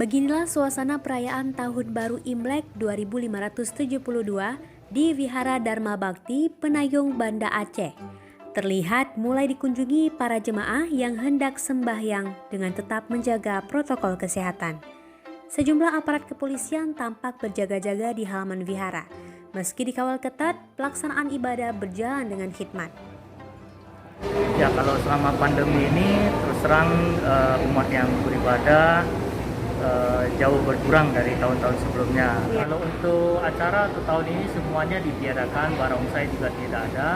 Beginilah suasana perayaan Tahun Baru Imlek 2572 di Vihara Dharma Bakti, Penayung, Banda Aceh. Terlihat mulai dikunjungi para jemaah yang hendak sembahyang dengan tetap menjaga protokol kesehatan. Sejumlah aparat kepolisian tampak berjaga-jaga di halaman vihara. Meski dikawal ketat, pelaksanaan ibadah berjalan dengan khidmat. Ya, kalau selama pandemi ini terus terang umat yang beribadah jauh berkurang dari tahun-tahun sebelumnya. Ya. Kalau untuk acara untuk tahun ini semuanya ditiadakan, barongsai juga tidak ada.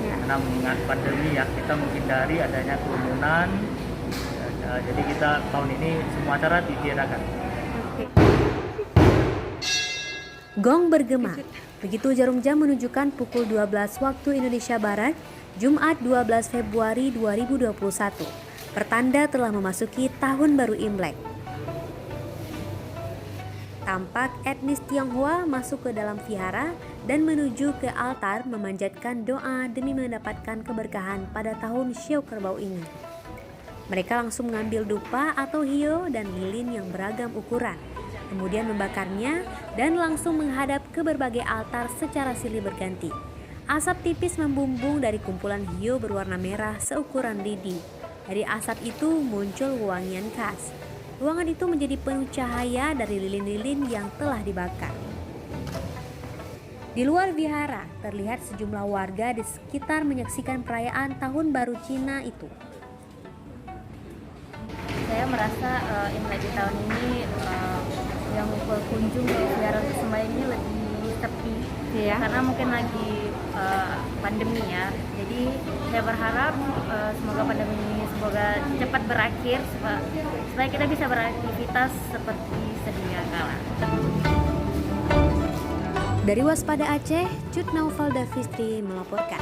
Ya. Karena mengingat pandemi ya, kita menghindari adanya kerumunan. Jadi kita tahun ini semua acara ditiadakan. Gong bergema. Begitu jarum jam menunjukkan pukul 12 waktu Indonesia Barat, Jumat 12 Februari 2021. Pertanda telah memasuki Tahun Baru Imlek. Tampak etnis Tionghoa masuk ke dalam vihara dan menuju ke altar memanjatkan doa demi mendapatkan keberkahan pada tahun Syau Kerbau ini. Mereka langsung mengambil dupa atau hio dan lilin yang beragam ukuran, kemudian membakarnya dan langsung menghadap ke berbagai altar secara silih berganti. Asap tipis membumbung dari kumpulan hio berwarna merah seukuran lidi. Dari asap itu muncul wangian khas. Ruangan itu menjadi penuh cahaya dari lilin-lilin yang telah dibakar. Di luar vihara, terlihat sejumlah warga di sekitar menyaksikan perayaan Tahun Baru Cina itu. Saya merasa Imlek di tahun ini yang berkunjung ke vihara untuk sembahyang ini lebih sepi, ya. Karena mungkin lagi pandemi ya. Jadi saya berharap semoga pandemi ini cepat berakhir supaya kita bisa beraktivitas seperti sedia kala. Dari Waspada Aceh, Cut Naufal Davistri melaporkan.